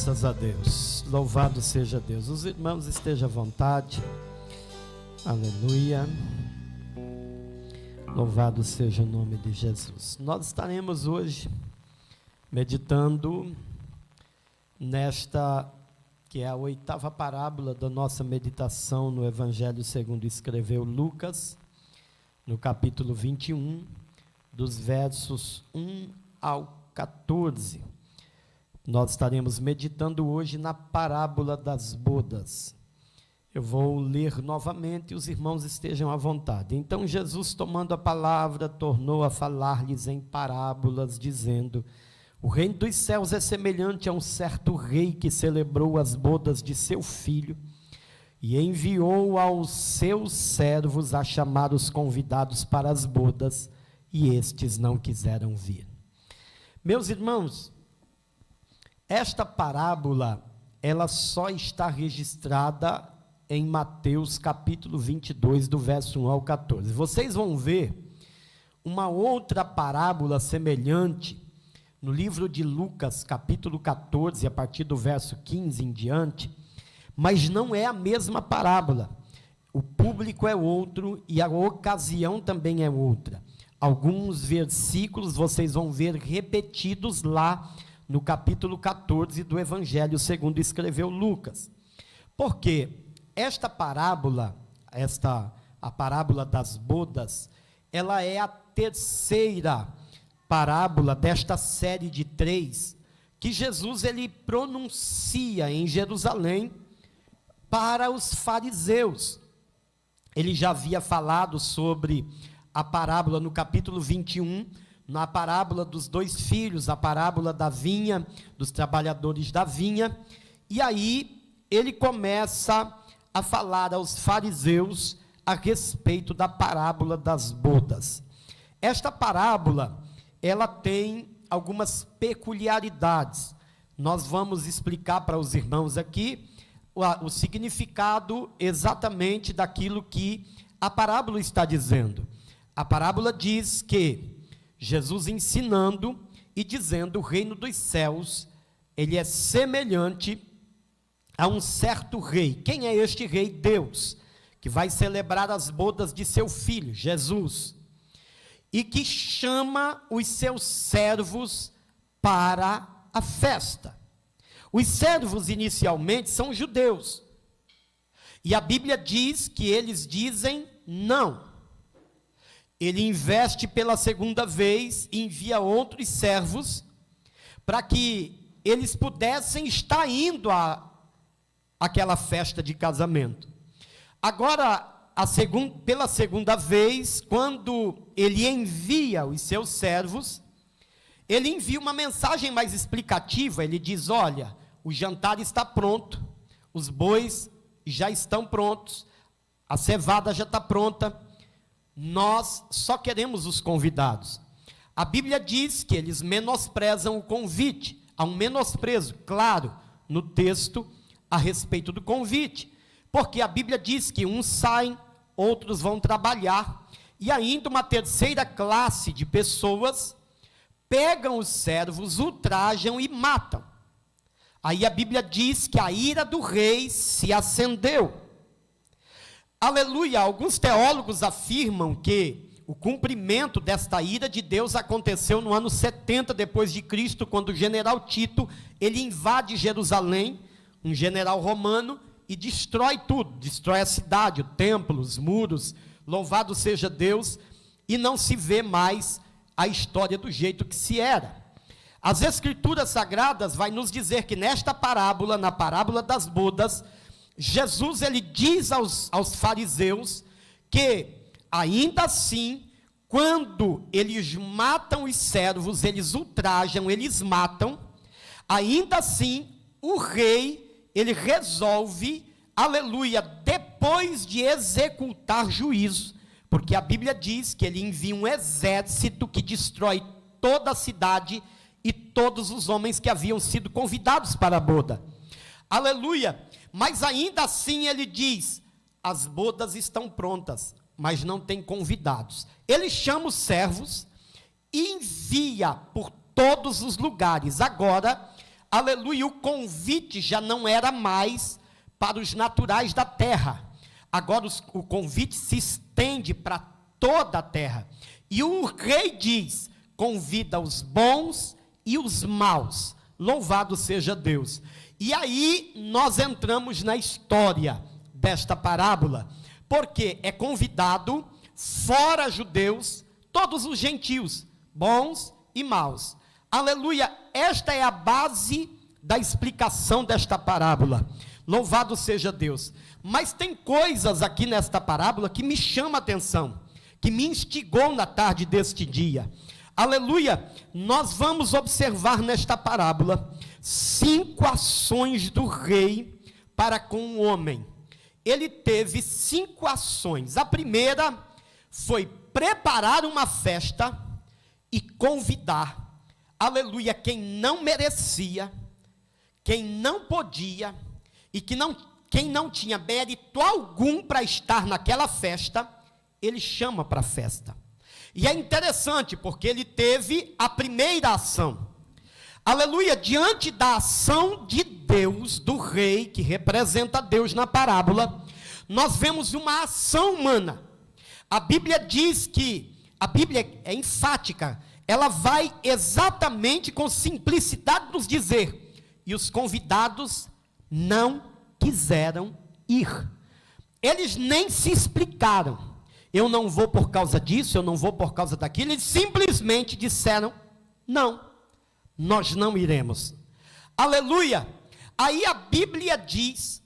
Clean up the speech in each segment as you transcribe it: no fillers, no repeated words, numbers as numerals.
Graças a Deus, louvado seja Deus. Os irmãos estejam à vontade, aleluia, louvado seja o nome de Jesus. Nós estaremos hoje meditando nesta, que é a 8ª parábola da nossa meditação no Evangelho segundo escreveu Lucas, no capítulo 21, dos versos 1 ao 14. Nós estaremos meditando hoje na parábola das bodas. Eu vou ler novamente e os irmãos estejam à vontade. Então Jesus, tomando a palavra, tornou a falar-lhes em parábolas, dizendo: o reino dos céus é semelhante a um certo rei que celebrou as bodas de seu filho e enviou aos seus servos a chamar os convidados para as bodas, e estes não quiseram vir. Meus irmãos, esta parábola, ela só está registrada em Mateus capítulo 22, do verso 1 ao 14. Vocês vão ver uma outra parábola semelhante no livro de Lucas, capítulo 14, a partir do verso 15 em diante, mas não é a mesma parábola. O público é outro e a ocasião também é outra. Alguns versículos vocês vão ver repetidos lá no capítulo 14 do Evangelho segundo escreveu Lucas. Porque esta parábola, a parábola das bodas, ela é a terceira parábola desta série de 3, que Jesus ele pronuncia em Jerusalém para os fariseus. Ele já havia falado sobre a parábola no capítulo 21, na parábola dos 2 filhos, a parábola da vinha, dos trabalhadores da vinha, e aí ele começa a falar aos fariseus a respeito da parábola das bodas. Esta parábola, ela tem algumas peculiaridades. Nós vamos explicar para os irmãos aqui o significado exatamente daquilo que a parábola está dizendo. A parábola diz que Jesus ensinando e dizendo: o reino dos céus, ele é semelhante a um certo rei. Quem é este rei? Deus, que vai celebrar as bodas de seu filho, Jesus, e que chama os seus servos para a festa. Os servos inicialmente são judeus, e a Bíblia diz que eles dizem não. Ele investe pela segunda vez e envia outros servos para que eles pudessem estar indo àquela festa de casamento. Agora, pela segunda vez, quando ele envia os seus servos, ele envia uma mensagem mais explicativa. Ele diz: olha, o jantar está pronto, os bois já estão prontos, a cevada já está pronta, nós só queremos os convidados. A Bíblia diz que eles menosprezam o convite. Há um menosprezo, claro, no texto a respeito do convite, porque a Bíblia diz que uns saem, outros vão trabalhar, e ainda uma terceira classe de pessoas pegam os servos, ultrajam e matam. Aí a Bíblia diz que a ira do rei se acendeu. Aleluia! Alguns teólogos afirmam que o cumprimento desta ira de Deus aconteceu no ano 70 depois de Cristo, quando o general Tito, ele invade Jerusalém, um general romano, e destrói tudo, destrói a cidade, o templo, os muros, louvado seja Deus, e não se vê mais a história do jeito que se era. As Escrituras Sagradas vai nos dizer que nesta parábola, na parábola das bodas, Jesus ele diz aos fariseus que, ainda assim, quando eles matam os servos, eles ultrajam, eles matam, ainda assim, o rei, ele resolve, aleluia, depois de executar juízo, porque a Bíblia diz que ele envia um exército que destrói toda a cidade e todos os homens que haviam sido convidados para a boda. Aleluia! Mas ainda assim ele diz: as bodas estão prontas, mas não tem convidados. Ele chama os servos e envia por todos os lugares. Agora, aleluia, o convite já não era mais para os naturais da terra. Agora o convite se estende para toda a terra. E o rei diz: convida os bons e os maus. Louvado seja Deus. E aí nós entramos na história desta parábola, porque é convidado, fora judeus, todos os gentios, bons e maus. Aleluia, esta é a base da explicação desta parábola. Louvado seja Deus. Mas tem coisas aqui nesta parábola que me chamam a atenção, que me instigou na tarde deste dia. Aleluia, nós vamos observar nesta parábola 5 ações do rei para com o homem. Ele teve 5 ações. A primeira foi preparar uma festa e convidar, aleluia, quem não merecia, quem não podia e quem não tinha mérito algum para estar naquela festa, ele chama para a festa. E é interessante porque ele teve a primeira ação. Aleluia, diante da ação de Deus, do rei, que representa Deus na parábola, nós vemos uma ação humana. A Bíblia diz que, a Bíblia é enfática, ela vai exatamente com simplicidade nos dizer: e os convidados não quiseram ir. Eles nem se explicaram. Eu não vou por causa disso, eu não vou por causa daquilo. Eles simplesmente disseram: não, nós não iremos. Aleluia. Aí a Bíblia diz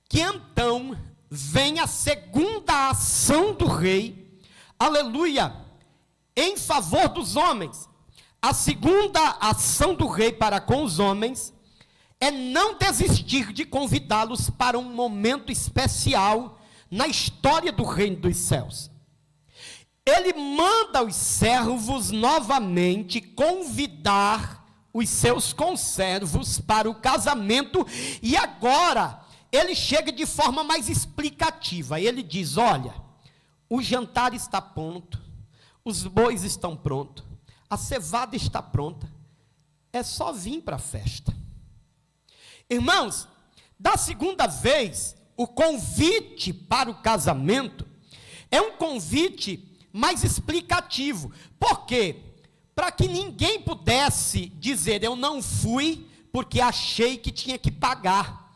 que então vem a segunda ação do rei, aleluia, em favor dos homens. A segunda ação do rei para com os homens é não desistir de convidá-los para um momento especial na história do reino dos céus. Ele manda os servos novamente convidar os seus conservos para o casamento, e agora ele chega de forma mais explicativa. Ele diz: olha, o jantar está pronto, os bois estão prontos, a cevada está pronta, é só vir para a festa. Irmãos, da segunda vez, o convite para o casamento é um convite mais explicativo. Por quê? Para que ninguém pudesse dizer: eu não fui porque achei que tinha que pagar,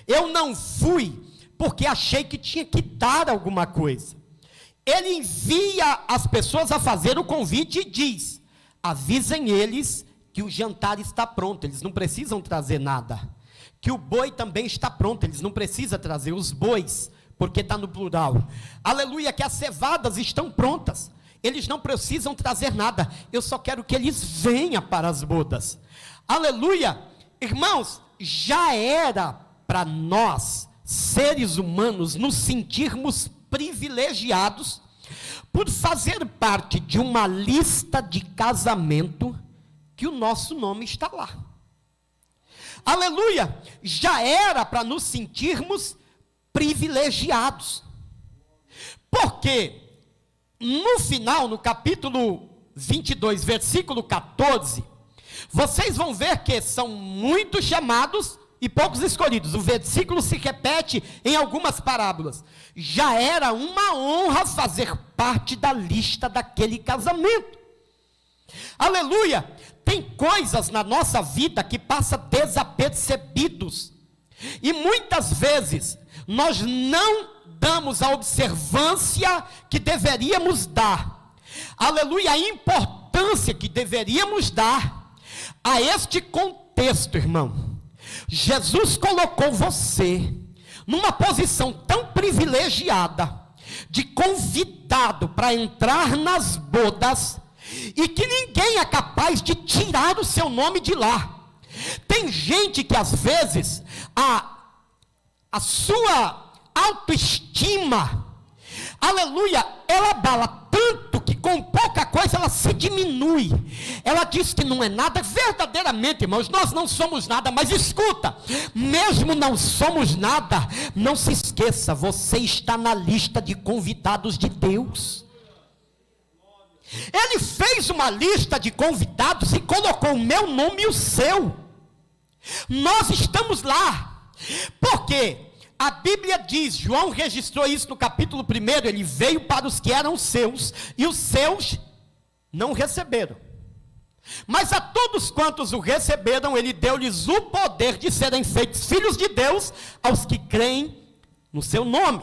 eu não fui porque achei que tinha que dar alguma coisa. Ele envia as pessoas a fazer o convite e diz: avisem eles que o jantar está pronto, eles não precisam trazer nada, que o boi também está pronto, eles não precisam trazer os bois, porque está no plural. Aleluia, que as cevadas estão prontas, eles não precisam trazer nada, eu só quero que eles venham para as bodas. Aleluia. Irmãos, já era para nós, seres humanos, nos sentirmos privilegiados por fazer parte de uma lista de casamento que o nosso nome está lá. Aleluia, já era para nos sentirmos privilegiados, porque no final, no capítulo 22, versículo 14, vocês vão ver que são muitos chamados e poucos escolhidos. O versículo se repete em algumas parábolas. Já era uma honra fazer parte da lista daquele casamento. Aleluia. Tem coisas na nossa vida que passam desapercebidos, e muitas vezes nós não damos a observância que deveríamos dar. Aleluia, a importância que deveríamos dar a este contexto, irmão. Jesus colocou você numa posição tão privilegiada, de convidado para entrar nas bodas, e que ninguém é capaz de tirar o seu nome de lá. Tem gente que às vezes a sua autoestima, aleluia, ela abala tanto que com pouca coisa ela se diminui. Ela diz que não é nada. Verdadeiramente, irmãos, nós não somos nada. Mas escuta, mesmo não somos nada, não se esqueça, você está na lista de convidados de Deus. Ele fez uma lista de convidados e colocou o meu nome e o seu. Nós estamos lá, porque a Bíblia diz, João registrou isso no capítulo 1, ele veio para os que eram seus, e os seus não receberam. Mas a todos quantos o receberam, ele deu-lhes o poder de serem feitos filhos de Deus, aos que creem no seu nome.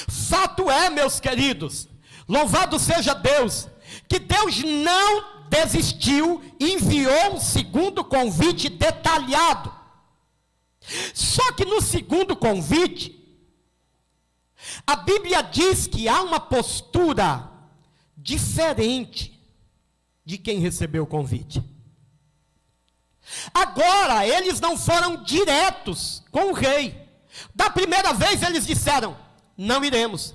Fato é, meus queridos, louvado seja Deus, que Deus não desistiu e enviou um segundo convite detalhado. Só que no segundo convite, a Bíblia diz que há uma postura diferente de quem recebeu o convite. Agora, eles não foram diretos com o rei. Da primeira vez eles disseram, não iremos.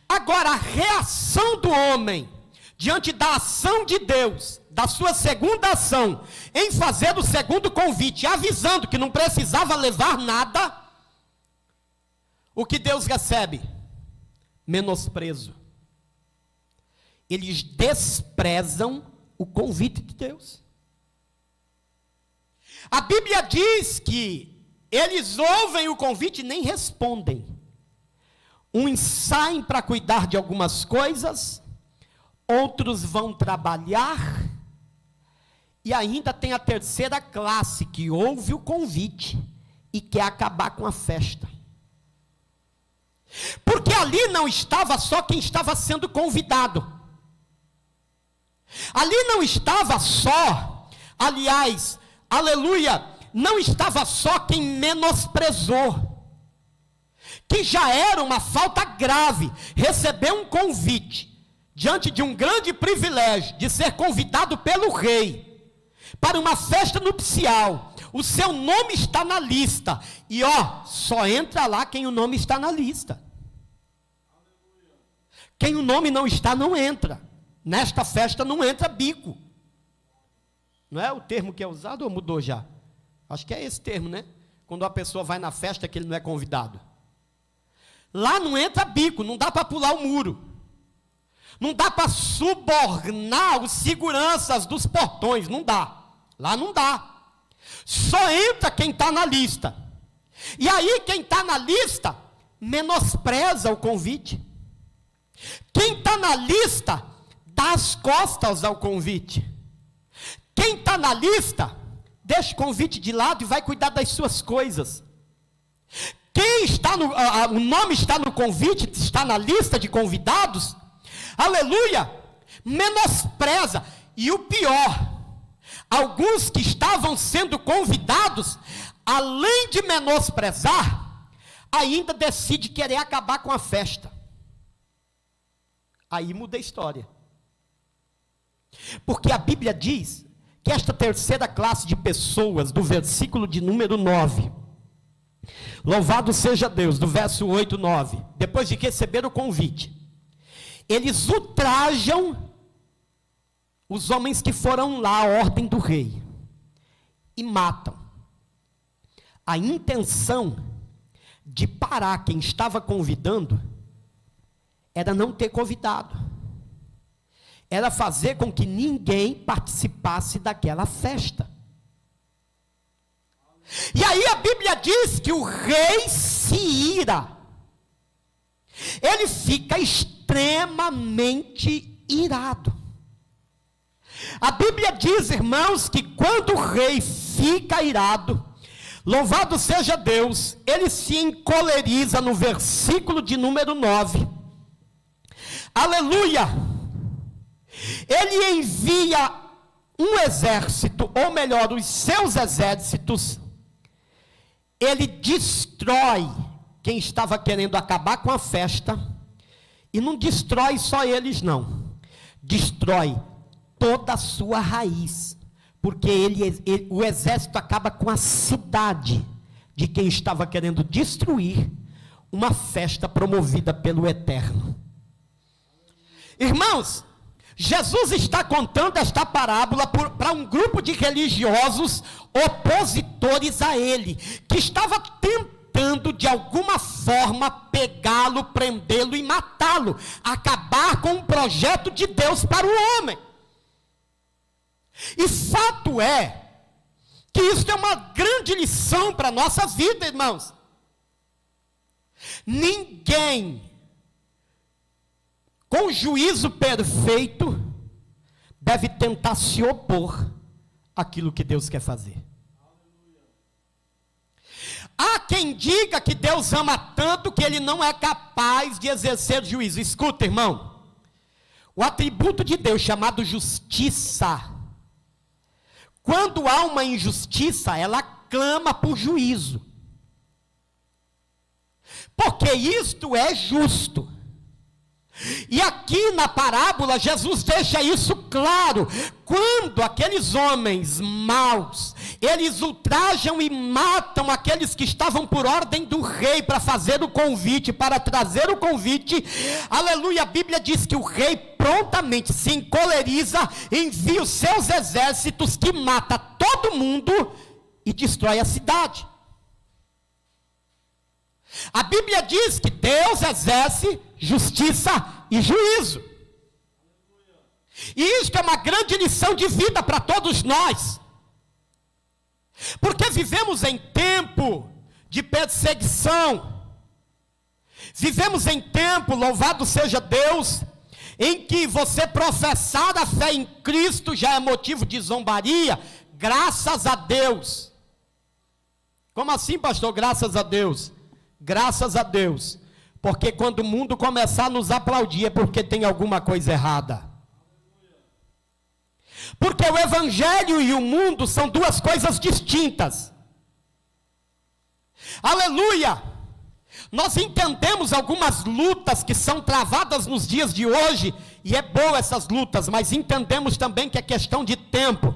Agora, a reação do homem diante da ação de Deus, da sua segunda ação, em fazer o segundo convite, avisando que não precisava levar nada, o que Deus recebe? Menosprezo. Eles desprezam o convite de Deus. A Bíblia diz que eles ouvem o convite e nem respondem. Uns saem para cuidar de algumas coisas, outros vão trabalhar, e ainda tem a terceira classe que ouve o convite e quer acabar com a festa. Porque ali não estava só quem estava sendo convidado. Ali não estava só, aliás, aleluia, não estava só quem menosprezou, que já era uma falta grave, receber um convite, diante de um grande privilégio, de ser convidado pelo rei, para uma festa nupcial, o seu nome está na lista, e só entra lá quem o nome está na lista, quem o nome não está, não entra. Nesta festa não entra bico. Não é o termo que é usado ou mudou já? Acho que é esse termo, né? Quando a pessoa vai na festa que ele não é convidado. Lá não entra bico, não dá para pular o muro. Não dá para subornar os seguranças dos portões, não dá. Lá não dá. Só entra quem está na lista. E aí quem está na lista menospreza o convite. Quem está na lista dá as costas ao convite. Quem está na lista, deixa o convite de lado e vai cuidar das suas coisas. Quem está o nome está no convite, está na lista de convidados, aleluia, menospreza. E o pior, alguns que estavam sendo convidados, além de menosprezar, ainda decide querer acabar com a festa. Aí muda a história. Porque a Bíblia diz que esta terceira classe de pessoas, do versículo de número 9, louvado seja Deus, do verso 8, 9, depois de receber o convite, eles ultrajam os homens que foram lá à ordem do rei, e matam. A intenção de parar quem estava convidando, era não ter convidado. Era fazer com que ninguém participasse daquela festa. E aí a Bíblia diz que o rei se ira. Ele fica extremamente irado. A Bíblia diz, irmãos, que quando o rei fica irado, louvado seja Deus, ele se encoleriza no versículo de número 9. Aleluia! Ele envia um exército, ou melhor, os seus exércitos. Ele destrói quem estava querendo acabar com a festa, e não destrói só eles não, destrói toda a sua raiz, porque o exército acaba com a cidade de quem estava querendo destruir uma festa promovida pelo Eterno. Irmãos, Jesus está contando esta parábola para um grupo de religiosos opositores a ele, que estava tentando de alguma forma pegá-lo, prendê-lo e matá-lo, acabar com o projeto de Deus para o homem. E fato é que isso é uma grande lição para a nossa vida, irmãos. Ninguém com juízo perfeito deve tentar se opor àquilo que Deus quer fazer. Há quem diga que Deus ama tanto que ele não é capaz de exercer juízo. Escuta, irmão, o atributo de Deus chamado justiça, quando há uma injustiça, ela clama por juízo, porque isto é justo. E aqui na parábola, Jesus deixa isso claro. Quando aqueles homens maus, eles ultrajam e matam aqueles que estavam por ordem do rei para fazer o convite, para trazer o convite, aleluia, a Bíblia diz que o rei prontamente se encoleriza, envia os seus exércitos, que mata todo mundo e destrói a cidade. A Bíblia diz que Deus exerce justiça e juízo. E isto é uma grande lição de vida para todos nós. Porque vivemos em tempo de perseguição. Vivemos em tempo, louvado seja Deus, em que você professar a fé em Cristo já é motivo de zombaria. Graças a Deus. Como assim, pastor? Graças a Deus. Graças a Deus, porque quando o mundo começar a nos aplaudir é porque tem alguma coisa errada. Porque o evangelho e o mundo são duas coisas distintas. Aleluia! Nós entendemos algumas lutas que são travadas nos dias de hoje, e é boa essas lutas, mas entendemos também que é questão de tempo.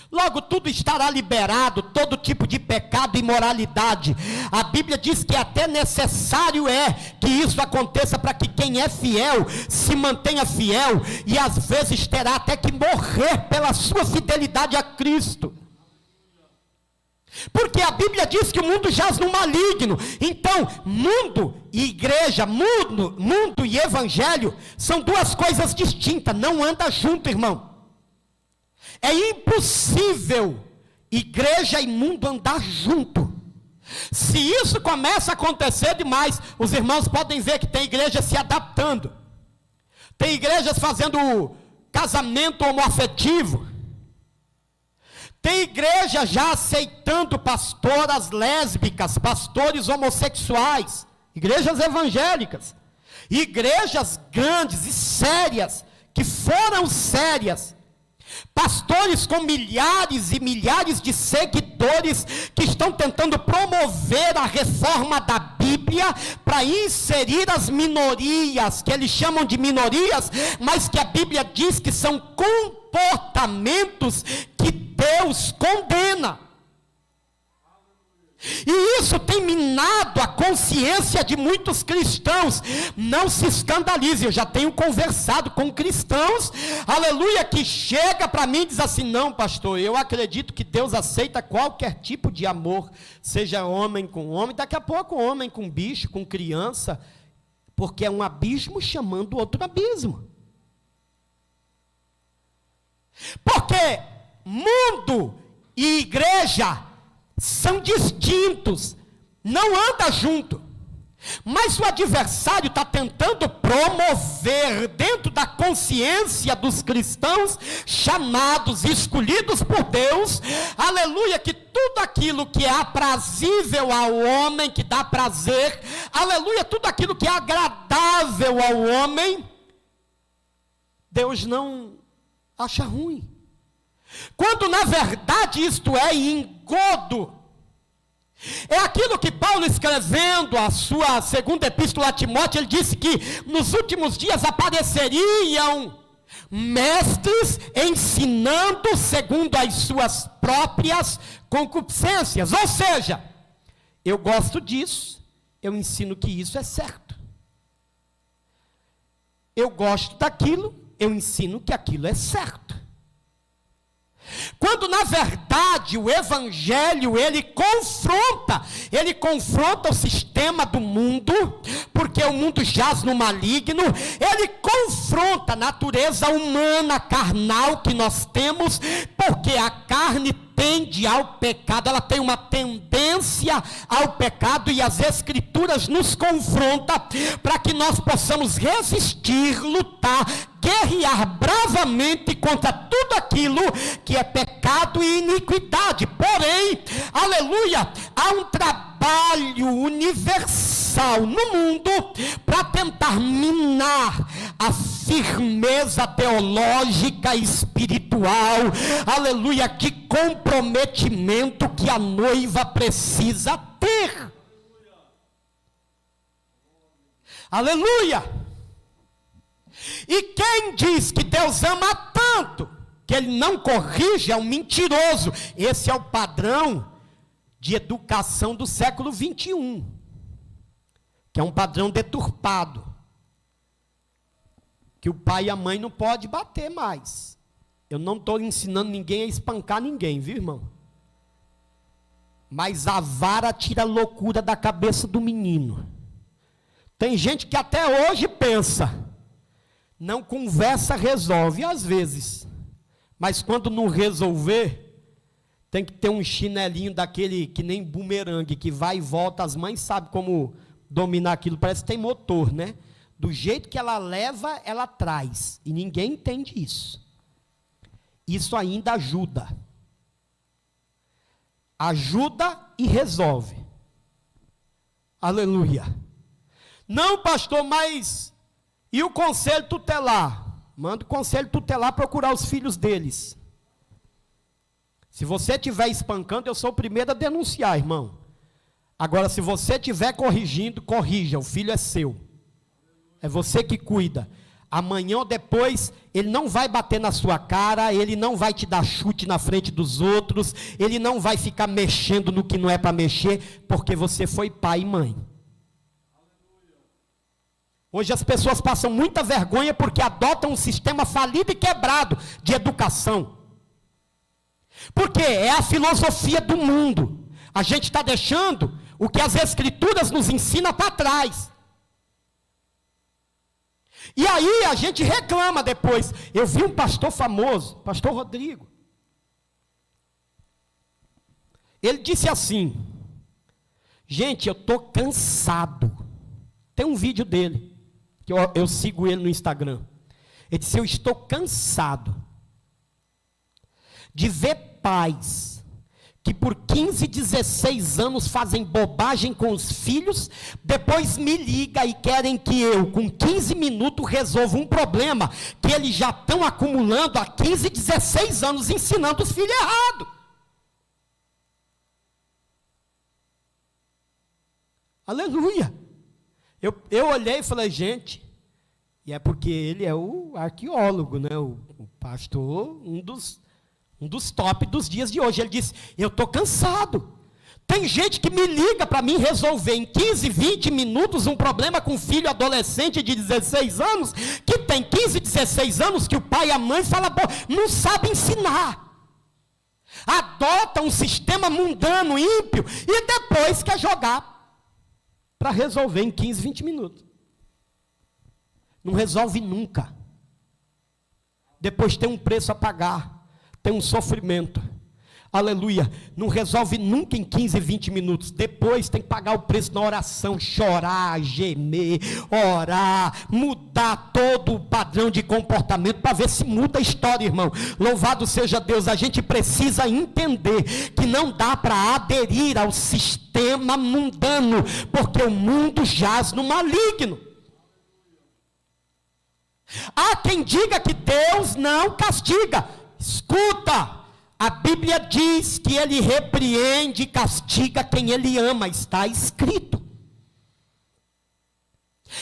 Logo tudo estará liberado, todo tipo de pecado e imoralidade. A Bíblia diz que até necessário é que isso aconteça para que quem é fiel se mantenha fiel, e às vezes terá até que morrer pela sua fidelidade a Cristo. Porque a Bíblia diz que o mundo jaz no maligno. Então, mundo e igreja, mundo e evangelho são duas coisas distintas, não anda junto, irmão. É impossível igreja e mundo andar junto. Se isso começa a acontecer demais, os irmãos podem ver que tem igreja se adaptando. Tem igrejas fazendo casamento homoafetivo. Tem igreja já aceitando pastoras lésbicas, pastores homossexuais. Igrejas evangélicas. Igrejas grandes e sérias, que foram sérias. Pastores com milhares e milhares de seguidores que estão tentando promover a reforma da Bíblia para inserir as minorias, que eles chamam de minorias, mas que a Bíblia diz que são comportamentos que Deus condena. E isso tem minado a consciência de muitos cristãos. Não se escandalize, eu já tenho conversado com cristãos, aleluia, que chega para mim e diz assim: não, pastor, eu acredito que Deus aceita qualquer tipo de amor, seja homem com homem, daqui a pouco homem com bicho, com criança, porque é um abismo chamando outro abismo. Porque mundo e igreja são distintos, não anda junto. Mas o adversário está tentando promover dentro da consciência dos cristãos, chamados, escolhidos por Deus, aleluia, que tudo aquilo que é aprazível ao homem, que dá prazer, aleluia, tudo aquilo que é agradável ao homem, Deus não acha ruim. Quando na verdade isto é engodo. É aquilo que Paulo, escrevendo a sua segunda epístola a Timóteo, ele disse que nos últimos dias apareceriam mestres ensinando segundo as suas próprias concupiscências. Ou seja, eu gosto disso, eu ensino que isso é certo. Eu gosto daquilo, eu ensino que aquilo é certo. Quando na verdade o evangelho ele confronta o sistema do mundo, porque o mundo jaz no maligno, ele confronta a natureza humana, carnal que nós temos, porque a carne tende ao pecado, ela tem uma tendência ao pecado, e as Escrituras nos confrontam para que nós possamos resistir, lutar, guerrear bravamente contra tudo aquilo que é pecado e iniquidade. Porém, aleluia, há um trabalho universal no mundo para tentar minar a firmeza teológica e espiritual, aleluia, de comprometimento que a noiva precisa ter. Aleluia! E quem diz que Deus ama tanto que Ele não corrige é um mentiroso. Esse é o padrão de educação do século 21, que é um padrão deturpado, que o pai e a mãe não podem bater mais. Eu não estou ensinando ninguém a espancar ninguém, viu, irmão? Mas a vara tira a loucura da cabeça do menino. Tem gente que até hoje pensa, não conversa, resolve, às vezes. Mas quando não resolver, tem que ter um chinelinho daquele que nem bumerangue, que vai e volta. As mães sabem como dominar aquilo, parece que tem motor, né? Do jeito que ela leva, ela traz. E ninguém entende isso. Isso ainda ajuda. Ajuda e resolve. Aleluia. Não, pastor, mas e o conselho tutelar? Manda o conselho tutelar procurar os filhos deles. Se você estiver espancando, eu sou o primeiro a denunciar, irmão. Agora, se você estiver corrigindo, corrija, o filho é seu. É você que cuida. Amanhã ou depois, ele não vai bater na sua cara, ele não vai te dar chute na frente dos outros, ele não vai ficar mexendo no que não é para mexer, porque você foi pai e mãe. Hoje as pessoas passam muita vergonha porque adotam um sistema falido e quebrado de educação. Porque é a filosofia do mundo. A gente está deixando o que as Escrituras nos ensinam para trás. E aí a gente reclama depois. Eu vi um pastor famoso, pastor Rodrigo. Ele disse assim: gente, eu estou cansado. Tem um vídeo dele, que eu sigo ele no Instagram. Ele disse: eu estou cansado de ver pais que por 15, 16 anos fazem bobagem com os filhos, depois me liga e querem que eu, com 15 minutos, resolva um problema que eles já estão acumulando há 15, 16 anos, ensinando os filhos errado. Aleluia. Eu olhei e falei, gente, e é porque ele é o arqueólogo, né? O pastor, um dos top dos dias de hoje. Ele disse: eu estou cansado. Tem gente que me liga para mim resolver em 15, 20 minutos um problema com um filho adolescente de 16 anos, que tem 15, 16 anos, que o pai e a mãe falam, não sabe ensinar. Adota um sistema mundano, ímpio, e depois quer jogar para resolver em 15, 20 minutos. Não resolve nunca. Depois tem um preço a pagar. Tem um sofrimento, aleluia, não resolve nunca em 15, 20 minutos, depois tem que pagar o preço na oração, chorar, gemer, orar, mudar todo o padrão de comportamento, para ver se muda a história, irmão. Louvado seja Deus. A gente precisa entender que não dá para aderir ao sistema mundano, porque o mundo jaz no maligno. Há quem diga que Deus não castiga. Escuta, a Bíblia diz que Ele repreende e castiga quem Ele ama, está escrito.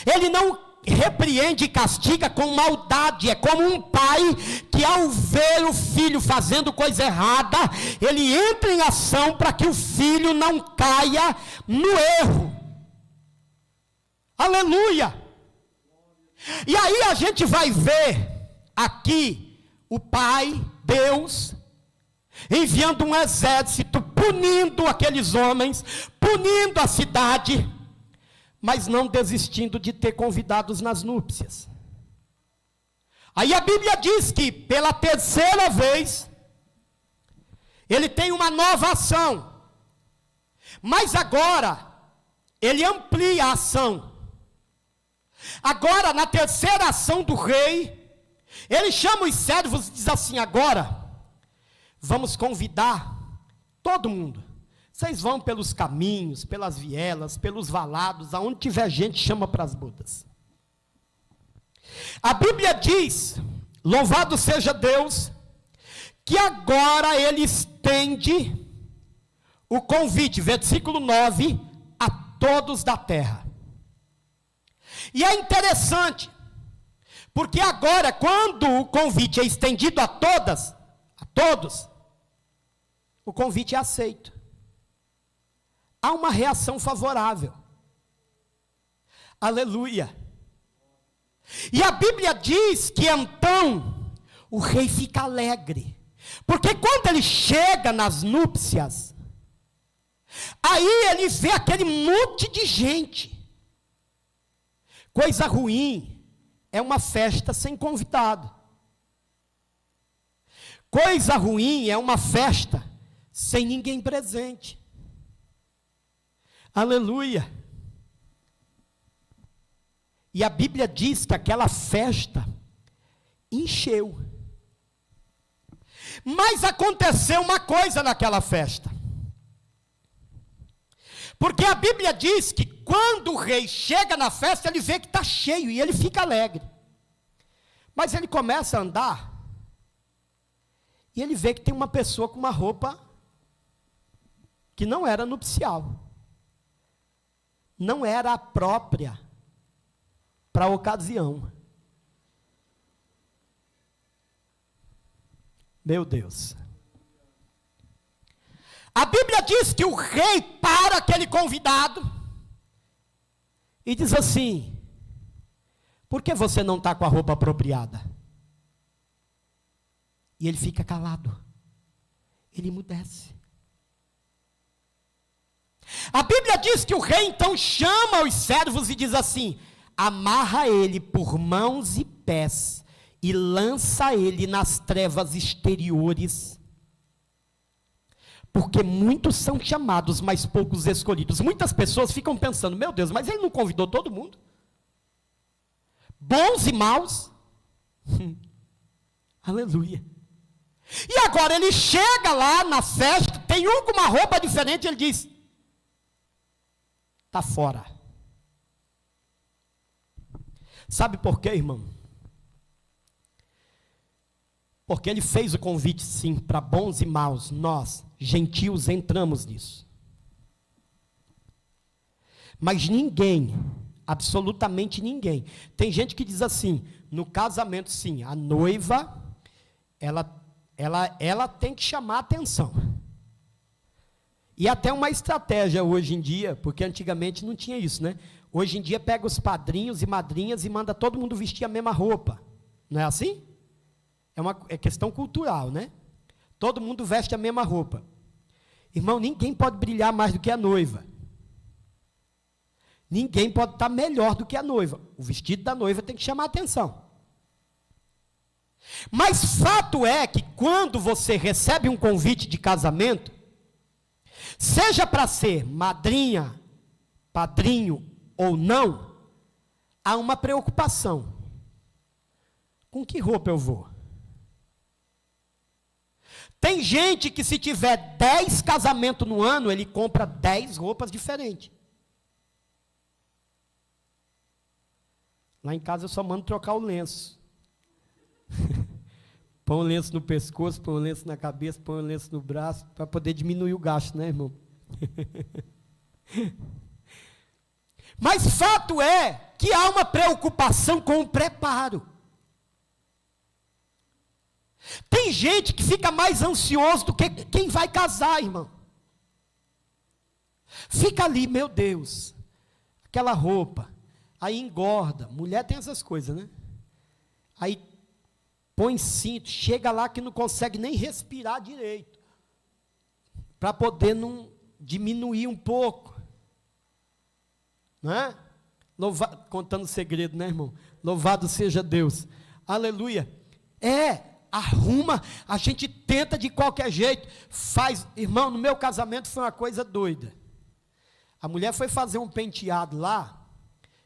Ele não repreende e castiga com maldade, é como um pai que ao ver o filho fazendo coisa errada, ele entra em ação para que o filho não caia no erro. Aleluia! E aí a gente vai ver aqui o Pai, Deus, enviando um exército, punindo aqueles homens, punindo a cidade, mas não desistindo de ter convidados nas núpcias. Aí a Bíblia diz que pela terceira vez, ele tem uma nova ação. Mas agora, ele amplia a ação. Agora, na terceira ação do rei, ele chama os servos e diz assim: agora, vamos convidar todo mundo. Vocês vão pelos caminhos, pelas vielas, pelos valados, aonde tiver gente, chama para as bodas. A Bíblia diz, louvado seja Deus, que agora ele estende o convite, versículo 9, a todos da terra. E é interessante, porque agora, quando o convite é estendido a todos, o convite é aceito. Há uma reação favorável. Aleluia. E a Bíblia diz que então o rei fica alegre, porque quando ele chega nas núpcias, aí ele vê aquele monte de gente. Coisa ruim é uma festa sem convidado. Coisa ruim é uma festa sem ninguém presente. Aleluia. E a Bíblia diz que aquela festa encheu. Mas aconteceu uma coisa naquela festa. Porque a Bíblia diz que quando o rei chega na festa, ele vê que está cheio e ele fica alegre. Mas ele começa a andar e ele vê que tem uma pessoa com uma roupa que não era nupcial. Não era a própria para a ocasião. Meu Deus. A Bíblia diz que o rei para aquele convidado e diz assim: por que você não está com a roupa apropriada? E ele fica calado. Ele emudece. A Bíblia diz que o rei então chama os servos e diz assim: amarra ele por mãos e pés e lança ele nas trevas exteriores, porque muitos são chamados, mas poucos escolhidos. Muitas pessoas ficam pensando: meu Deus, mas ele não convidou todo mundo? Bons e maus? Aleluia. E agora ele chega lá na festa, tem um com uma roupa diferente, ele diz: está fora. Sabe por quê, irmão? Porque ele fez o convite, sim, para bons e maus. Nós, gentios, entramos nisso. Mas ninguém, absolutamente ninguém. Tem gente que diz assim: no casamento, sim, a noiva, ela tem que chamar a atenção. E até uma estratégia hoje em dia, porque antigamente não tinha isso, né? Hoje em dia pega os padrinhos e madrinhas e manda todo mundo vestir a mesma roupa. Não é assim? É questão cultural, né? Todo mundo veste a mesma roupa. Irmão, ninguém pode brilhar mais do que a noiva. Ninguém pode estar melhor do que a noiva. O vestido da noiva tem que chamar a atenção. Mas fato é que quando você recebe um convite de casamento, seja para ser madrinha, padrinho ou não, há uma preocupação. Com que roupa eu vou? Tem gente que se tiver 10 casamentos no ano, ele compra 10 roupas diferentes. Lá em casa eu só mando trocar o lenço. Põe um lenço no pescoço, põe um lenço na cabeça, põe um lenço no braço, para poder diminuir o gasto, né, irmão? Mas fato é que há uma preocupação com o preparo. Tem gente que fica mais ansioso do que quem vai casar, irmão. Fica ali, meu Deus, aquela roupa, aí engorda. Mulher tem essas coisas, né? Aí põe cinto, chega lá que não consegue nem respirar direito, para poder não diminuir um pouco. Não é? Contando segredo, né, irmão? Louvado seja Deus. Aleluia. arruma, a gente tenta de qualquer jeito, faz. Irmão, no meu casamento foi uma coisa doida. A mulher foi fazer um penteado lá,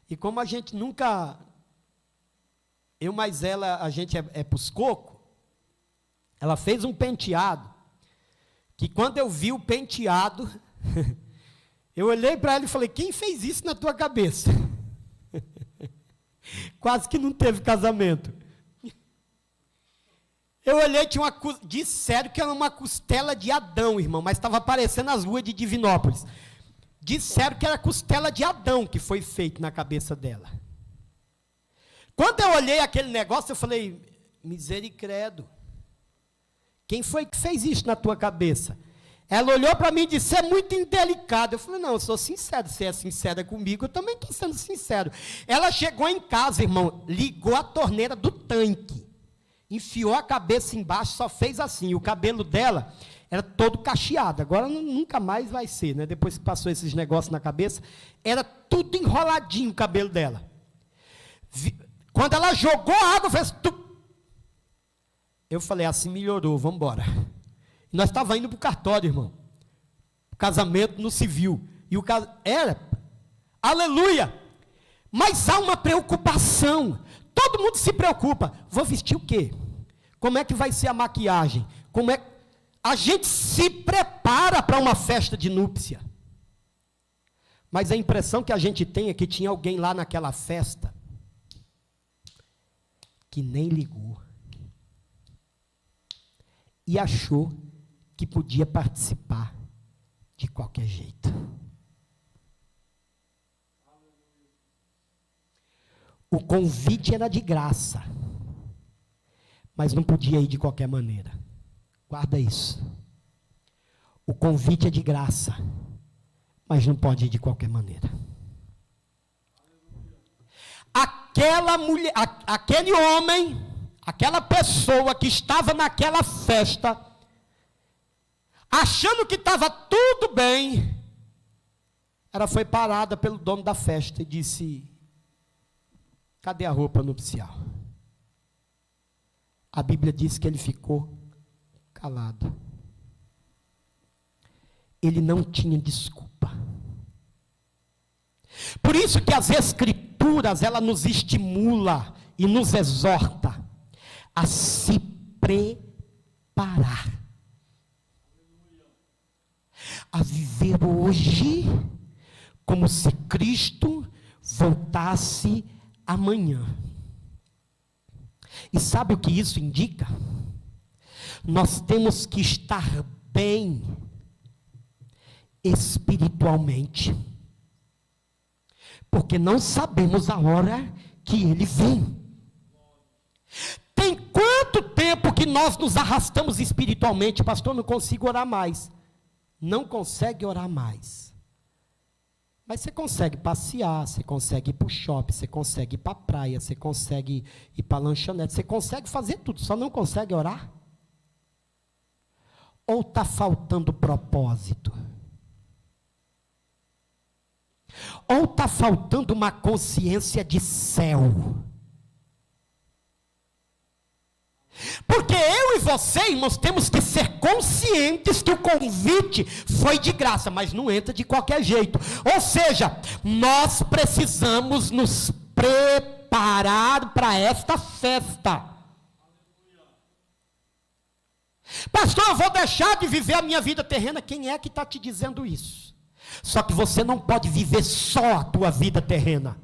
e como a gente nunca, eu mais ela, a gente é pros cocos, ela fez um penteado, que quando eu vi o penteado, eu olhei para ela e falei, quem fez isso na tua cabeça? Quase que não teve casamento. Eu olhei, tinha disseram que era uma costela de Adão, irmão, mas estava aparecendo as ruas de Divinópolis. Disseram que era costela de Adão que foi feito na cabeça dela. Quando eu olhei aquele negócio, eu falei, misericredo, quem foi que fez isso na tua cabeça? Ela olhou para mim e disse, é muito indelicado. Eu falei, não, eu sou sincero, se é sincera comigo, eu também estou sendo sincero. Ela chegou em casa, irmão, ligou a torneira do tanque, enfiou a cabeça embaixo, só fez assim, o cabelo dela era todo cacheado, agora nunca mais vai ser, né? Depois que passou esses negócios na cabeça, era tudo enroladinho o cabelo dela. Quando ela jogou a água, fez tudo. Eu falei, assim melhorou, vamos embora. Nós estávamos indo para o cartório, irmão. O casamento no civil. E o caso era, aleluia! Mas há uma preocupação. Todo mundo se preocupa. Vou vestir o quê? Como é que vai ser a maquiagem? Como é? A gente se prepara para uma festa de núpcia. Mas a impressão que a gente tem é que tinha alguém lá naquela festa que nem ligou. E achou que podia participar de qualquer jeito. O convite era de graça, mas não podia ir de qualquer maneira. Guarda isso. O convite é de graça, mas não pode ir de qualquer maneira. Aquela mulher, aquele homem, aquela pessoa que estava naquela festa, achando que estava tudo bem, ela foi parada pelo dono da festa e disse, cadê a roupa nupcial? A Bíblia diz que ele ficou calado. Ele não tinha desculpa. Por isso que as Escrituras, ela nos estimula e nos exorta a se preparar. A viver hoje como se Cristo voltasse amanhã. E sabe o que isso indica? Nós temos que estar bem espiritualmente, porque não sabemos a hora que ele vem. Tem quanto tempo que nós nos arrastamos espiritualmente? Pastor, não consigo orar mais. Não consegue orar mais. Mas você consegue passear, você consegue ir para o shopping, você consegue ir para a praia, você consegue ir para a lanchonete, você consegue fazer tudo, só não consegue orar? Ou está faltando propósito? Ou está faltando uma consciência de céu? Porque eu e você, irmãos, temos que ser conscientes que o convite foi de graça, mas não entra de qualquer jeito. Ou seja, nós precisamos nos preparar para esta festa. Pastor, eu vou deixar de viver a minha vida terrena. Quem é que está te dizendo isso? Só que você não pode viver só a tua vida terrena.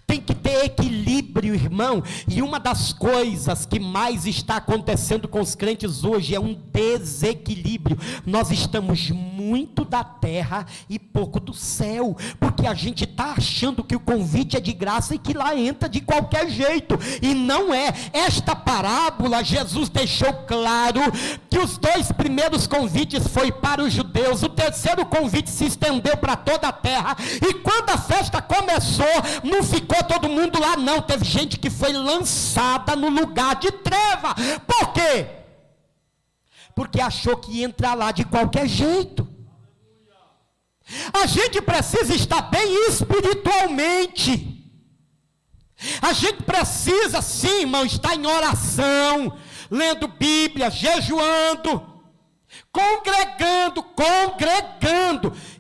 Tem que ter equilíbrio, irmão. E uma das coisas que mais está acontecendo com os crentes hoje é um desequilíbrio. Nós estamos muito da terra e pouco do céu, porque a gente está achando que o convite é de graça e que lá entra de qualquer jeito, e não é. Esta parábola, Jesus deixou claro que os 2 primeiros convites foi para os judeus, o terceiro convite se estendeu para toda a terra, e quando a festa começou, não ficou todo mundo lá não, teve gente que foi lançada no lugar de treva. Por quê? Porque achou que ia entrar lá de qualquer jeito. A gente precisa estar bem espiritualmente. A gente precisa sim, irmão, estar em oração, lendo Bíblia, jejuando, congregando.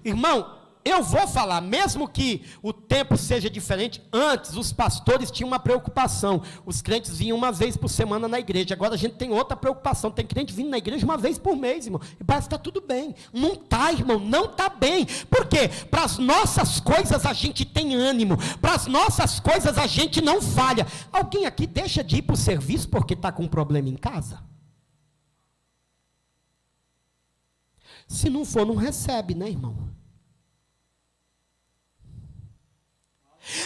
Irmão, eu vou falar, mesmo que o tempo seja diferente, antes os pastores tinham uma preocupação, os crentes vinham uma vez por semana na igreja, agora a gente tem outra preocupação, tem crente vindo na igreja uma vez por mês, irmão, e parece que está tudo bem. Não está, irmão, não está bem. Por quê? Para as nossas coisas a gente tem ânimo, para as nossas coisas a gente não falha. Alguém aqui deixa de ir para o serviço porque está com um problema em casa? Se não for, não recebe, né, irmão?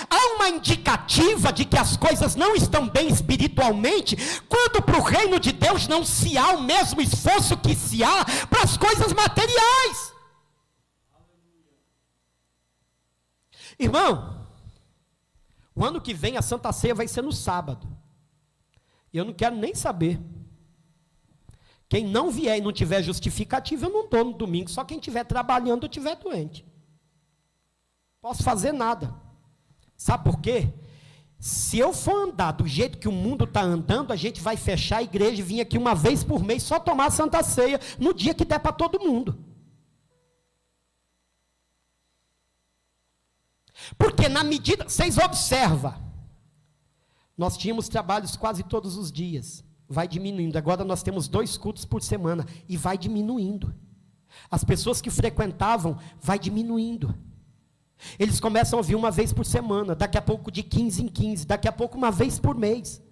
Há uma indicativa de que as coisas não estão bem espiritualmente, quando para o reino de Deus não se há o mesmo esforço que se há para as coisas materiais. Irmão, o ano que vem a Santa Ceia vai ser no sábado. Eu não quero nem saber. Quem não vier e não tiver justificativa, eu não estou no domingo. Só quem estiver trabalhando ou estiver doente. Posso fazer nada. Sabe por quê? Se eu for andar do jeito que o mundo está andando, a gente vai fechar a igreja e vir aqui uma vez por mês só tomar a Santa Ceia no dia que der para todo mundo. Porque na medida, vocês observam, nós tínhamos trabalhos quase todos os dias, vai diminuindo, agora nós temos 2 cultos por semana, e vai diminuindo. As pessoas que frequentavam, vai diminuindo. Eles começam a vir uma vez por semana, daqui a pouco de 15 em 15, daqui a pouco uma vez por mês.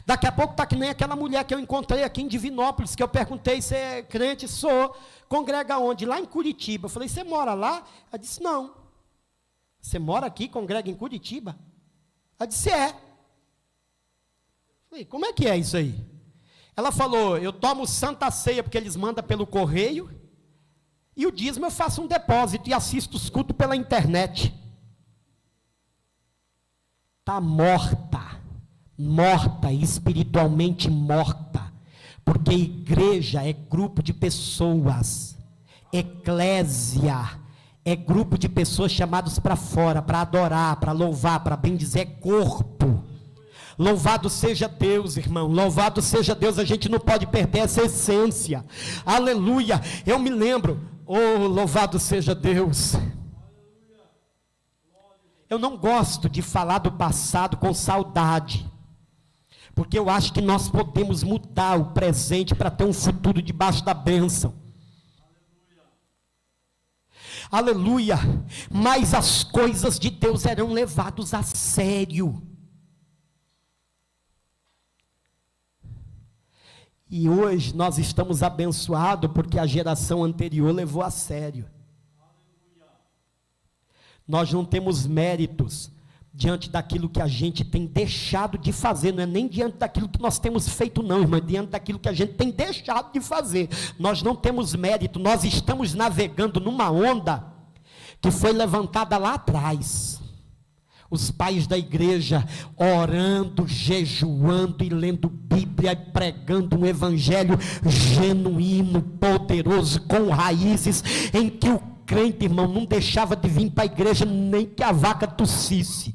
Daqui a pouco está que nem aquela mulher que eu encontrei aqui em Divinópolis, que eu perguntei, você é crente? Sou. Congrega onde? Lá em Curitiba. Eu falei, você mora lá? Ela disse, não. Você mora aqui, congrega em Curitiba? Ela disse, é. Eu falei, como é que é isso aí? Ela falou, eu tomo Santa Ceia, porque eles mandam pelo correio, e o dízimo eu faço um depósito e assisto os cultos pela internet. Está morta, espiritualmente morta, porque igreja é grupo de pessoas, eclésia, é grupo de pessoas chamados para fora, para adorar, para louvar, para bendizer, é corpo. Louvado seja Deus, irmão, louvado seja Deus, a gente não pode perder essa essência, aleluia. Eu me lembro, oh, louvado seja Deus. Eu não gosto de falar do passado com saudade, porque eu acho que nós podemos mudar o presente para ter um futuro debaixo da bênção. Aleluia. Mas as coisas de Deus eram levadas a sério. E hoje nós estamos abençoados porque a geração anterior levou a sério. Nós não temos méritos diante daquilo que a gente tem deixado de fazer, não é nem diante daquilo que nós temos feito não, irmão, é diante daquilo que a gente tem deixado de fazer. Nós não temos mérito, nós estamos navegando numa onda que foi levantada lá atrás. Os pais da igreja orando, jejuando e lendo Bíblia, e pregando um evangelho genuíno, poderoso, com raízes, em que o crente, irmão, não deixava de vir para a igreja nem que a vaca tossisse.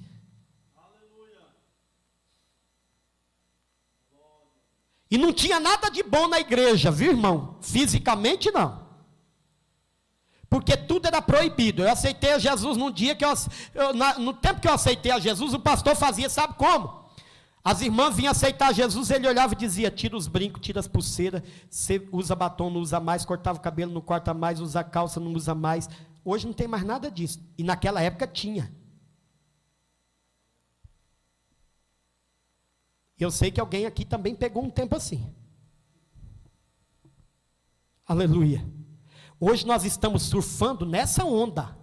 E não tinha nada de bom na igreja, viu, irmão? Fisicamente não. Porque tudo era proibido. Eu aceitei a Jesus num dia que no tempo que eu aceitei a Jesus, o pastor fazia, sabe como? As irmãs vinham aceitar Jesus, ele olhava e dizia, tira os brincos, tira as pulseiras, você usa batom, não usa mais, cortava o cabelo, não corta mais, usa calça, não usa mais. Hoje não tem mais nada disso. E naquela época tinha. Eu sei que alguém aqui também pegou um tempo assim. Aleluia. Hoje nós estamos surfando nessa onda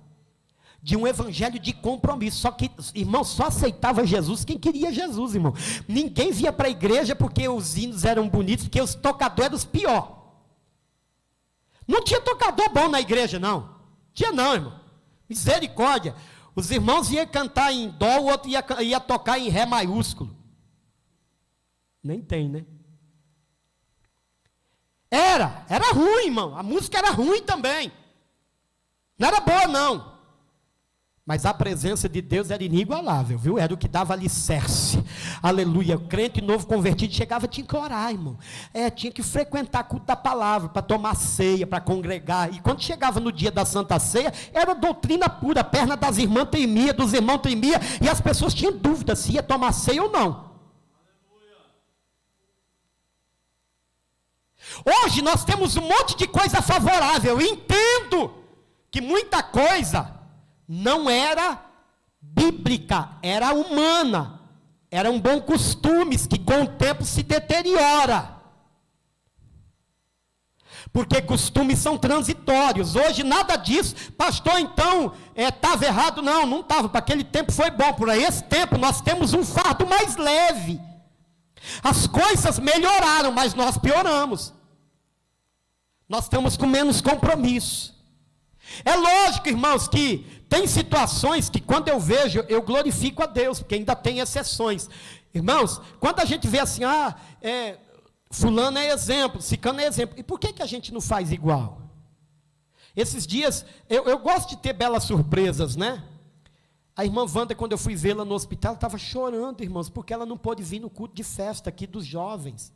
de um evangelho de compromisso. Só que, irmão, só aceitava Jesus quem queria Jesus, irmão. Ninguém via para a igreja porque os hinos eram bonitos, porque os tocadores eram os piores. Não tinha tocador bom na igreja, não. Tinha não, irmão. Misericórdia. Os irmãos iam cantar em dó, o outro ia tocar em ré maiúsculo. Nem tem, né? Era ruim, irmão. A música era ruim também. Não era boa, não. Mas a presença de Deus era inigualável, viu? Era o que dava alicerce. Aleluia. O crente novo convertido chegava, tinha que orar, irmão. Tinha que frequentar culto da palavra, para tomar ceia, para congregar. E quando chegava no dia da Santa Ceia, era doutrina pura. A perna das irmãs tremia, dos irmãos tremia. E as pessoas tinham dúvida se ia tomar ceia ou não. Hoje nós temos um monte de coisa favorável. Entendo que muita coisa não era bíblica, era humana, eram bons costumes que com o tempo se deteriora, porque costumes são transitórios. Hoje nada disso, pastor, então estava errado. Não estava, para aquele tempo foi bom, por esse tempo nós temos um fardo mais leve, as coisas melhoraram, mas nós pioramos, nós estamos com menos compromisso. É lógico, irmãos, que tem situações que quando eu vejo, eu glorifico a Deus, porque ainda tem exceções. Irmãos, quando a gente vê assim, fulano é exemplo, ciclano é exemplo, e por que a gente não faz igual? Esses dias, eu gosto de ter belas surpresas, né? A irmã Wanda, quando eu fui vê-la no hospital, estava chorando, irmãos, porque ela não pôde vir no culto de festa aqui dos jovens.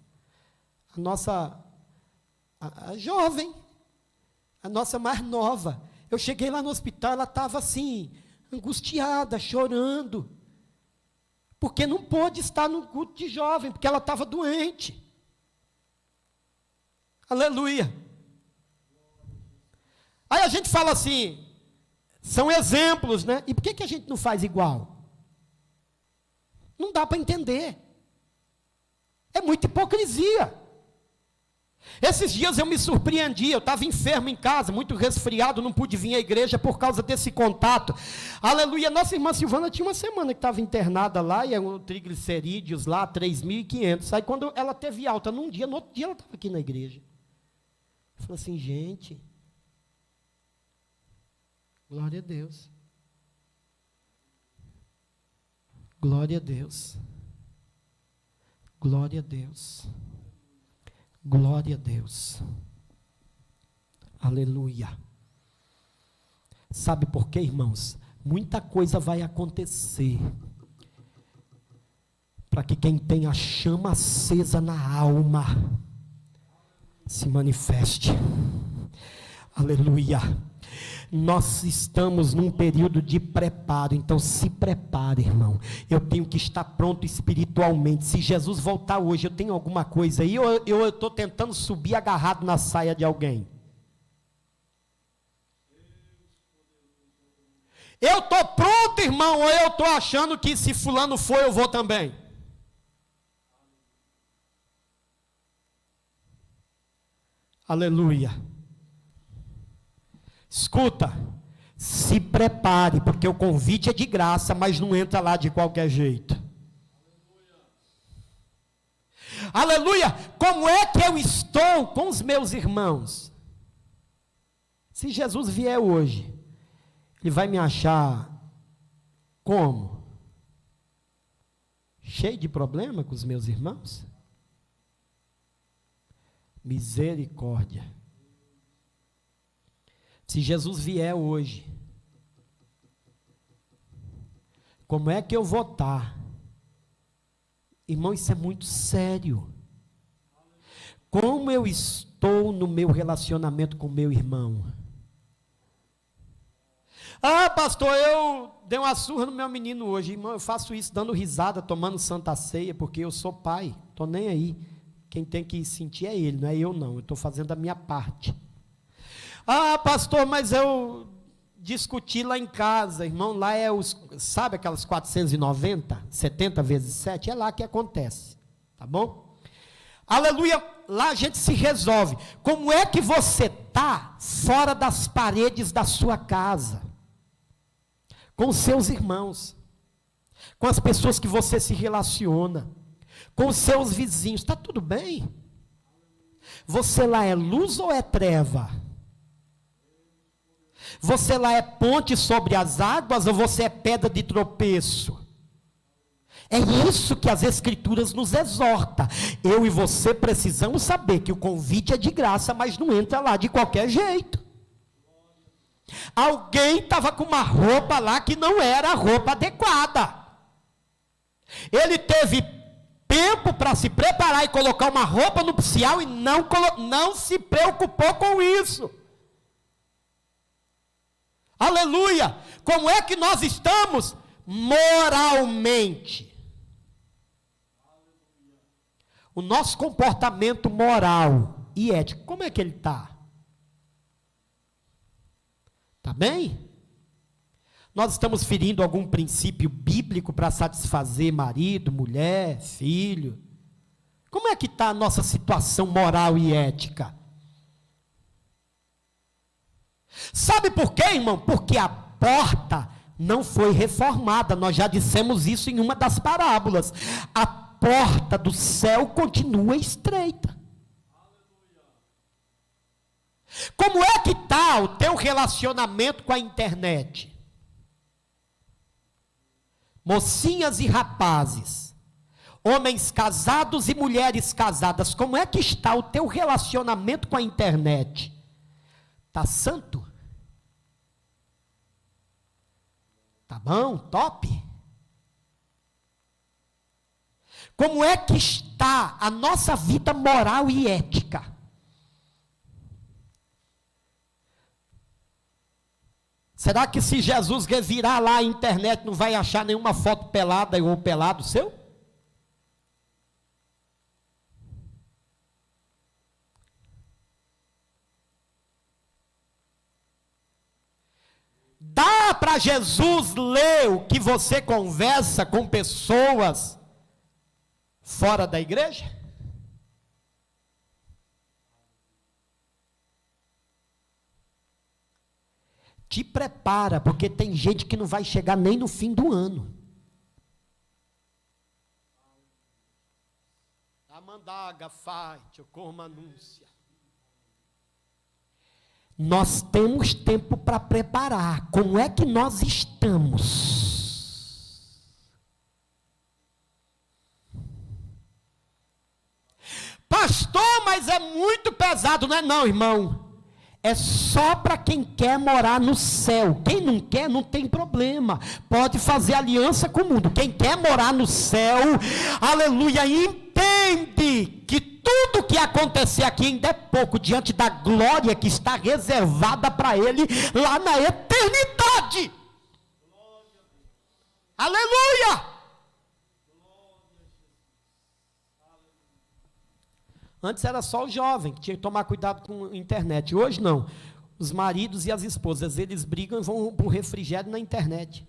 A jovem, a nossa mais nova. Eu cheguei lá no hospital, ela estava assim, angustiada, chorando, porque não pôde estar no culto de jovem, porque ela estava doente. Aleluia. Aí a gente fala assim, são exemplos, né? E por que a gente não faz igual? Não dá para entender. É muita hipocrisia. Esses dias eu me surpreendi, eu estava enfermo em casa, muito resfriado, não pude vir à igreja por causa desse contato. Aleluia. Nossa irmã Silvana tinha uma semana que estava internada lá, e o triglicerídeos lá, 3.500. Aí quando ela teve alta num dia, no outro dia ela estava aqui na igreja. Eu falei assim, gente, glória a Deus. Glória a Deus. Glória a Deus. Glória a Deus. Aleluia. Sabe por quê, irmãos? Muita coisa vai acontecer para que quem tem a chama acesa na alma se manifeste. Aleluia. Nós estamos num período de preparo, então se prepare, irmão. Eu tenho que estar pronto espiritualmente. Se Jesus voltar hoje, eu tenho alguma coisa aí, ou eu estou tentando subir agarrado na saia de alguém? Eu estou pronto, irmão, ou eu estou achando que se fulano for, eu vou também? Aleluia. Escuta, se prepare, porque o convite é de graça, mas não entra lá de qualquer jeito. Aleluia. Como é que eu estou com os meus irmãos? Se Jesus vier hoje, ele vai me achar como? Cheio de problema com os meus irmãos? Misericórdia. Se Jesus vier hoje, como é que eu vou estar? Irmão, isso é muito sério. Como eu estou no meu relacionamento com meu irmão? Pastor, eu dei uma surra no meu menino hoje. Irmão, eu faço isso dando risada, tomando santa ceia, porque eu sou pai, estou nem aí. Quem tem que sentir é ele, não é eu não, eu estou fazendo a minha parte. Pastor, mas eu discuti lá em casa, irmão, lá é sabe aquelas 490, 70 vezes 7, é lá que acontece, tá bom? Aleluia, lá a gente se resolve. Como é que você está fora das paredes da sua casa? Com os seus irmãos, com as pessoas que você se relaciona, com os seus vizinhos, está tudo bem? Você lá é luz ou é treva? Você lá é ponte sobre as águas ou você é pedra de tropeço? É isso que as Escrituras nos exorta. Eu e você precisamos saber que o convite é de graça, mas não entra lá de qualquer jeito. Alguém estava com uma roupa lá que não era a roupa adequada. Ele teve tempo para se preparar e colocar uma roupa nupcial e não se preocupou com isso. Aleluia! Como é que nós estamos moralmente? O nosso comportamento moral e ético, como é que ele está? Está bem? Nós estamos ferindo algum princípio bíblico para satisfazer marido, mulher, filho? Como é que está a nossa situação moral e ética? Sabe por quê, irmão? Porque a porta não foi reformada. Nós já dissemos isso em uma das parábolas. A porta do céu continua estreita. Como é que está o teu relacionamento com a internet? Mocinhas e rapazes, homens casados e mulheres casadas, como é que está o teu relacionamento com a internet? Está santo? Tá bom? Top? Como é que está a nossa vida moral e ética? Será que se Jesus revirar lá a internet não vai achar nenhuma foto pelada ou pelado seu? Dá para Jesus ler o que você conversa com pessoas fora da igreja? Te prepara, porque tem gente que não vai chegar nem no fim do ano. A mandaga, fight, como anúncia. Nós temos tempo para preparar. Como é que nós estamos? Pastor, mas é muito pesado, não é não, irmão? É só para quem quer morar no céu. Quem não quer, não tem problema. Pode fazer aliança com o mundo. Quem quer morar no céu, aleluia, entende que tudo que acontecer aqui ainda é pouco diante da glória que está reservada para ele lá na eternidade. Aleluia! Antes era só o jovem que tinha que tomar cuidado com a internet. Hoje não. Os maridos e as esposas, eles brigam e vão para o refrigério na internet.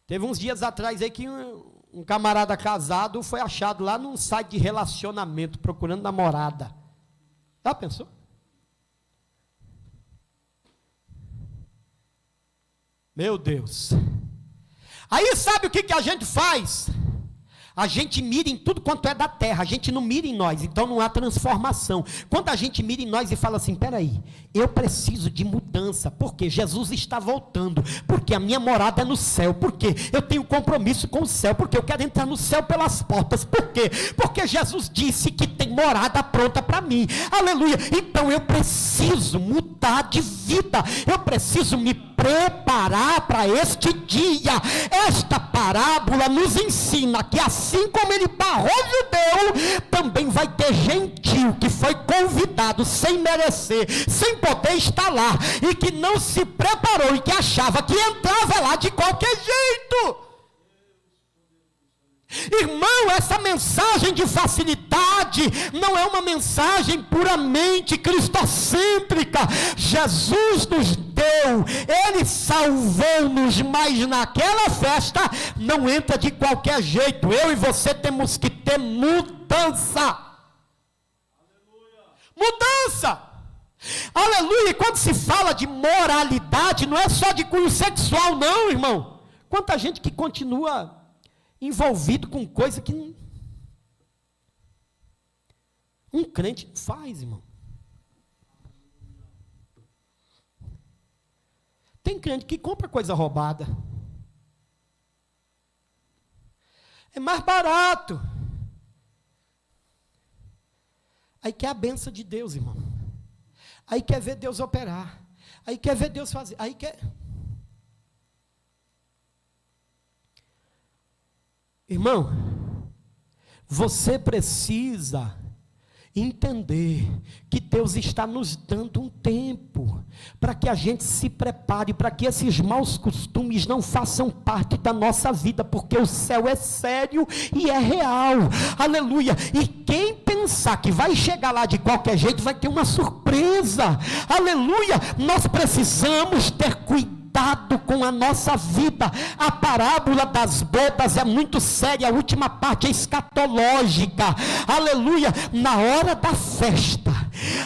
Teve uns dias atrás aí que um camarada casado foi achado lá num site de relacionamento, procurando namorada. Já pensou? Meu Deus. Aí sabe o que a gente faz? A gente mira em tudo quanto é da terra, a gente não mira em nós, então não há transformação. Quando a gente mira em nós e fala assim, peraí, eu preciso de mudança, porque Jesus está voltando, porque a minha morada é no céu, porque eu tenho compromisso com o céu, porque eu quero entrar no céu pelas portas, por quê? Porque Jesus disse que tem morada pronta para mim, aleluia, então eu preciso mudar de vida, eu preciso me preparar para este dia. Esta parábola nos ensina que assim como ele barrou judeu, também vai ter gentil que foi convidado sem merecer, sem poder estar lá, e que não se preparou e que achava que entrava lá de qualquer jeito. Irmão, essa mensagem de facilidade não é uma mensagem puramente cristocêntrica. Jesus nos deu, Ele salvou-nos, mas naquela festa não entra de qualquer jeito. Eu e você temos que ter mudança. Aleluia. Mudança! Aleluia! E quando se fala de moralidade, não é só de cunho sexual não, irmão. Quanta gente que continua envolvido com coisa que um crente não faz, irmão. Tem crente que compra coisa roubada. É mais barato. Aí quer a bênção de Deus, irmão. Aí quer ver Deus operar. Aí quer ver Deus fazer. Aí quer... Irmão, você precisa entender que Deus está nos dando um tempo para que a gente se prepare, para que esses maus costumes não façam parte da nossa vida, porque o céu é sério e é real, aleluia. E quem pensar que vai chegar lá de qualquer jeito vai ter uma surpresa, aleluia. Nós precisamos ter cuidado com a nossa vida. A parábola das bodas é muito séria, a última parte é escatológica, aleluia. Na hora da festa,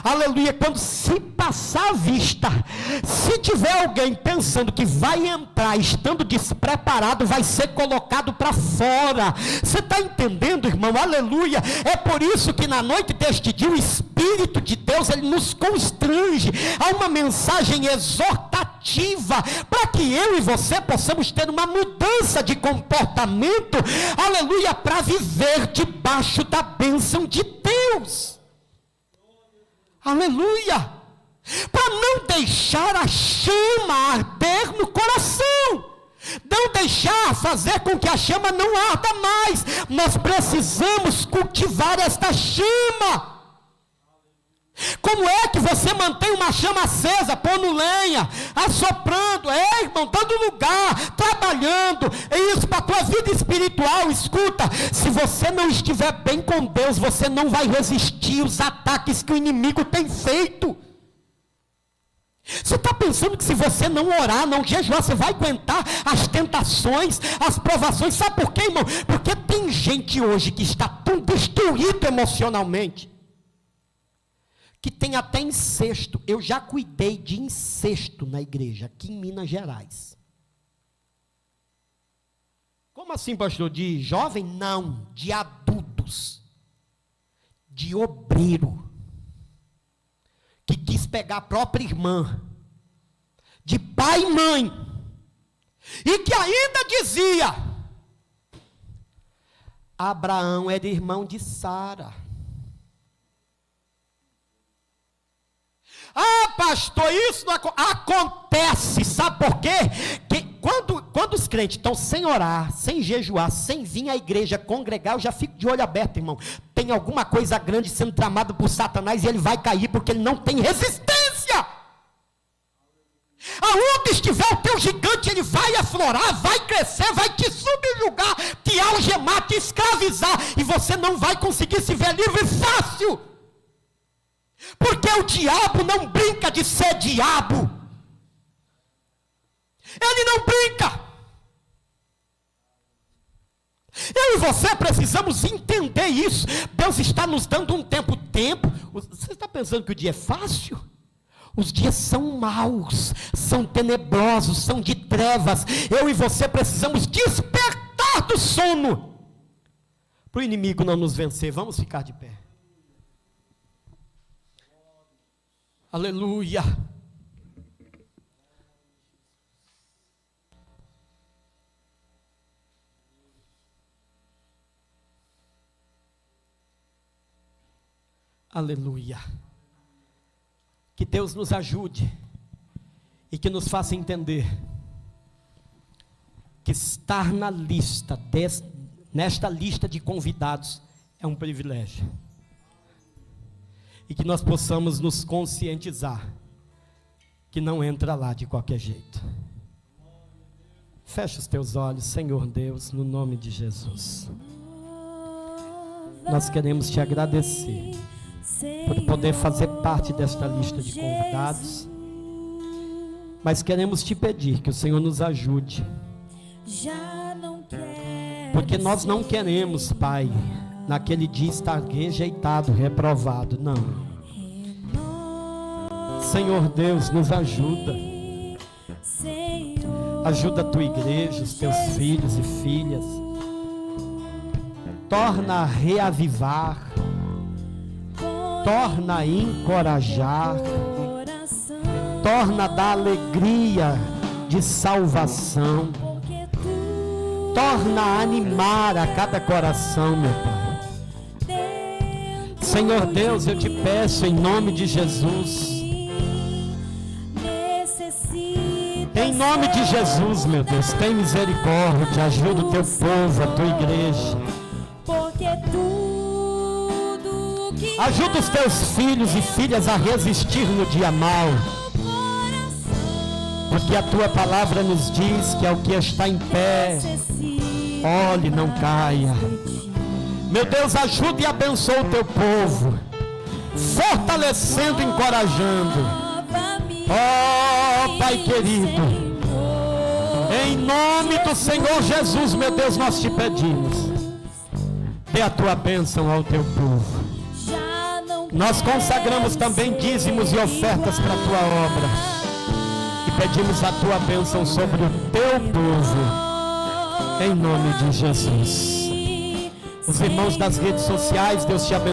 aleluia, quando se passar a vista, se tiver alguém pensando que vai entrar estando despreparado, vai ser colocado para fora. Você está entendendo, irmão? Aleluia. É por isso que na noite deste dia o Espírito de Deus, ele nos constrange a uma mensagem exortativa, para que eu e você possamos ter uma mudança de comportamento, aleluia, para viver debaixo da bênção de Deus, aleluia, para não deixar a chama arder no coração, não deixar fazer com que a chama não arda mais. Nós precisamos cultivar esta chama. Como é que você mantém uma chama acesa, pondo lenha, assoprando, irmão, dando lugar, trabalhando, é isso para a tua vida espiritual? Escuta, se você não estiver bem com Deus, você não vai resistir os ataques que o inimigo tem feito. Você está pensando que se você não orar, não jejuar, você vai aguentar as tentações, as provações? Sabe por quê, irmão? Porque tem gente hoje que está tão destruído emocionalmente, que tem até incesto. Eu já cuidei de incesto na igreja, aqui em Minas Gerais. Como assim, pastor? De jovem? Não, de adultos, de obreiro, que quis pegar a própria irmã, de pai e mãe, e que ainda dizia: Abraão era irmão de Sara. Ah, pastor, isso não acontece, sabe por quê? Que quando os crentes estão sem orar, sem jejuar, sem vir à igreja congregar, eu já fico de olho aberto, irmão. Tem alguma coisa grande sendo tramada por Satanás e ele vai cair porque ele não tem resistência. Aonde estiver o teu gigante, ele vai aflorar, vai crescer, vai te subjugar, te algemar, te escravizar, e você não vai conseguir se ver livre fácil. Porque o diabo não brinca de ser diabo. Ele não brinca. Eu e você precisamos entender isso. Deus está nos dando um tempo. Você está pensando que o dia é fácil? Os dias são maus, são tenebrosos, são de trevas. Eu e você precisamos despertar do sono, para o inimigo não nos vencer. Vamos ficar de pé. Aleluia. Aleluia. Que Deus nos ajude e que nos faça entender que estar na lista, nesta lista de convidados, é um privilégio. E que nós possamos nos conscientizar que não entra lá de qualquer jeito. Fecha os teus olhos, Senhor Deus, no nome de Jesus. Nós queremos te agradecer por poder fazer parte desta lista de convidados, mas queremos te pedir que o Senhor nos ajude, porque nós não queremos, Pai, naquele dia estar rejeitado, reprovado, não. Senhor Deus, nos ajuda. Ajuda a tua igreja, os teus filhos e filhas. Torna a reavivar, torna a encorajar, torna a dar alegria de salvação, torna a animar a cada coração, meu Pai. Senhor Deus, eu te peço em nome de Jesus, Em nome de Jesus, meu Deus, tem misericórdia, ajuda o teu povo, a tua igreja. Porque tudo que ajuda os teus filhos e filhas a resistir no dia mau. Porque a tua palavra nos diz que é o que está em pé, olhe, não caia. Meu Deus, ajuda e abençoa o teu povo, fortalecendo e encorajando. Oh, Pai querido, em nome do Senhor Jesus, meu Deus, nós te pedimos, dê a tua bênção ao teu povo. Nós consagramos também dízimos e ofertas para a tua obra. E pedimos a tua bênção sobre o teu povo, em nome de Jesus. Os irmãos das redes sociais, Deus te abençoe.